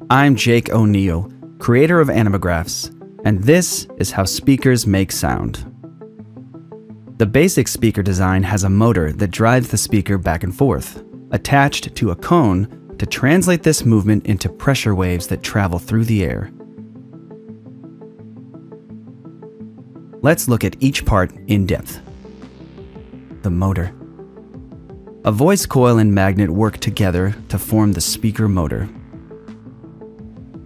I'm Jake O'Neill, creator of Animographs, and this is how speakers make sound. The basic speaker design has a motor that drives the speaker back and forth, attached to a cone to translate this movement into pressure waves that travel through the air. Let's look at each part in depth. The motor. A voice coil and magnet work together to form the speaker motor.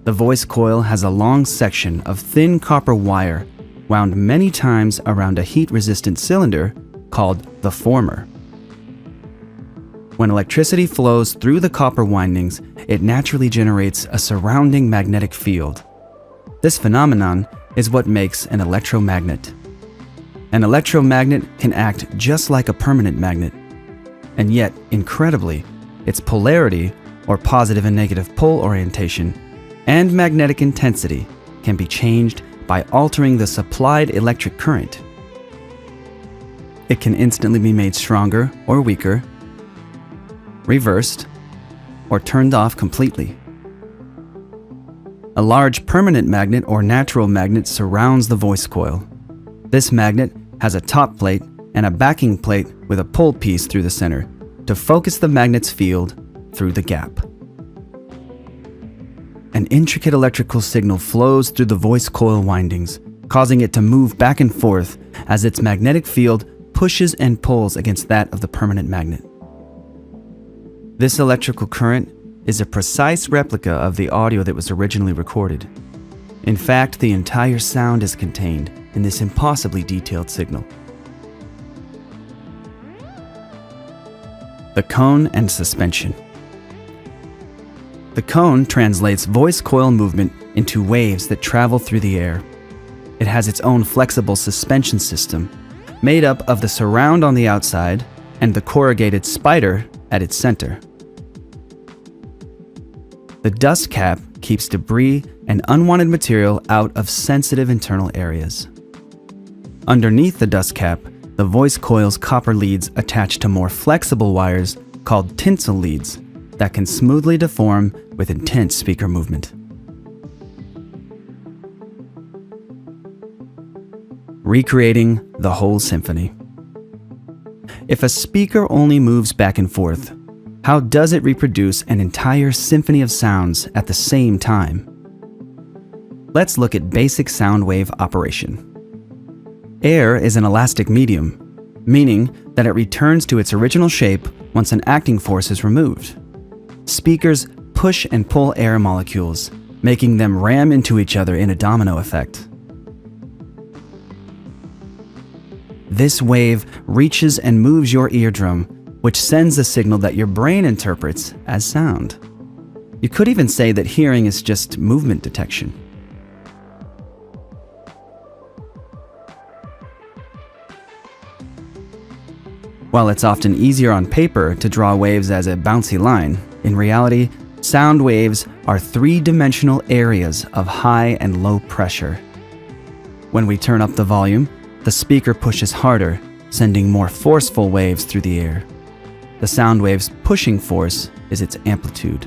The voice coil has a long section of thin copper wire wound many times around a heat-resistant cylinder called the former. When electricity flows through the copper windings, it naturally generates a surrounding magnetic field. This phenomenon is what makes an electromagnet. An electromagnet can act just like a permanent magnet, and yet, incredibly, its polarity, or positive and negative pole orientation, and magnetic intensity can be changed by altering the supplied electric current. It can instantly be made stronger or weaker, reversed, or turned off completely. A large permanent magnet or natural magnet surrounds the voice coil. This magnet has a top plate and a backing plate with a pull piece through the center to focus the magnet's field through the gap. An intricate electrical signal flows through the voice coil windings, causing it to move back and forth as its magnetic field pushes and pulls against that of the permanent magnet. This electrical current is a precise replica of the audio that was originally recorded. In fact, the entire sound is contained in this impossibly detailed signal. The cone and suspension. The cone translates voice coil movement into waves that travel through the air. It has its own flexible suspension system, made up of the surround on the outside and the corrugated spider at its center. The dust cap keeps debris and unwanted material out of sensitive internal areas. Underneath the dust cap, the voice coil's copper leads attach to more flexible wires called tinsel leads that can smoothly deform with intense speaker movement. Recreating the whole symphony. If a speaker only moves back and forth, how does it reproduce an entire symphony of sounds at the same time? Let's look at basic sound wave operation. Air is an elastic medium, meaning that it returns to its original shape once an acting force is removed. Speakers push and pull air molecules, making them ram into each other in a domino effect. This wave reaches and moves your eardrum, which sends a signal that your brain interprets as sound. You could even say that hearing is just movement detection. While it's often easier on paper to draw waves as a bouncy line, in reality, sound waves are three-dimensional areas of high and low pressure. When we turn up the volume, the speaker pushes harder, sending more forceful waves through the air. The sound wave's pushing force is its amplitude.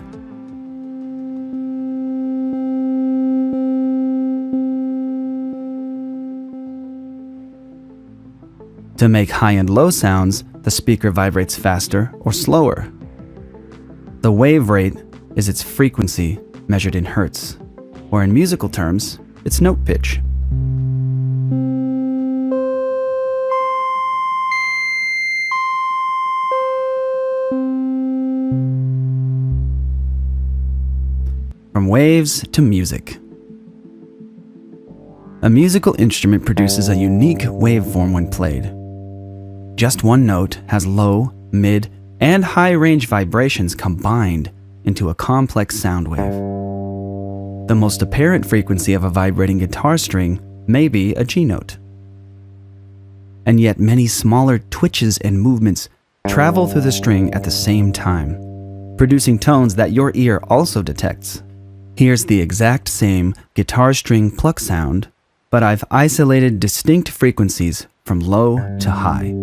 To make high and low sounds, the speaker vibrates faster or slower. The wave rate is its frequency measured in hertz, or in musical terms, its note pitch. From waves to music. A musical instrument produces a unique waveform when played. Just one note has low, mid, and high range vibrations combined into a complex sound wave. The most apparent frequency of a vibrating guitar string may be a G note. And yet many smaller twitches and movements travel through the string at the same time, producing tones that your ear also detects. Here's the exact same guitar string pluck sound, but I've isolated distinct frequencies from low to high.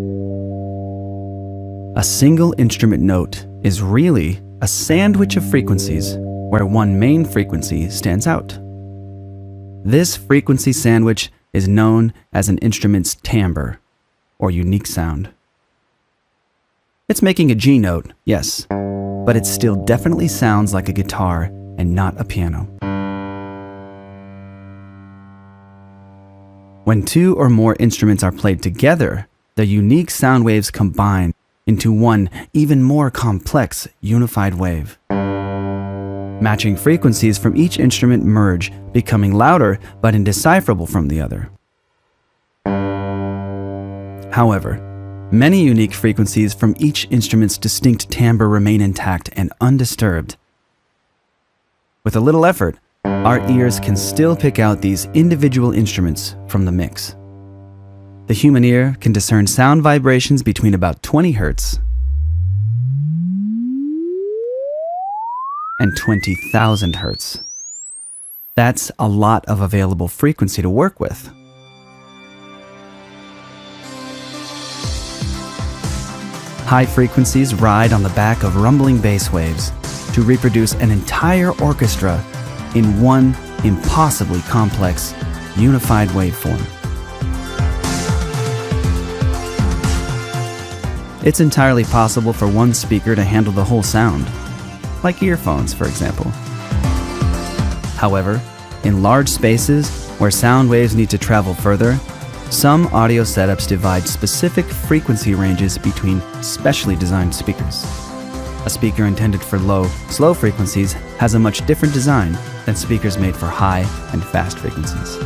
A single instrument note is really a sandwich of frequencies, where one main frequency stands out. This frequency sandwich is known as an instrument's timbre, or unique sound. It's making a G note, yes, but it still definitely sounds like a guitar and not a piano. When two or more instruments are played together, their unique sound waves combine into one even more complex unified wave. Matching frequencies from each instrument merge, becoming louder but indecipherable from the other. However, many unique frequencies from each instrument's distinct timbre remain intact and undisturbed. With a little effort, our ears can still pick out these individual instruments from the mix. The human ear can discern sound vibrations between about 20 Hz and 20,000 Hz. That's a lot of available frequency to work with. High frequencies ride on the back of rumbling bass waves to reproduce an entire orchestra in one impossibly complex, unified waveform. It's entirely possible for one speaker to handle the whole sound, like earphones, for example. However, in large spaces where sound waves need to travel further, some audio setups divide specific frequency ranges between specially designed speakers. A speaker intended for low, slow frequencies has a much different design than speakers made for high and fast frequencies.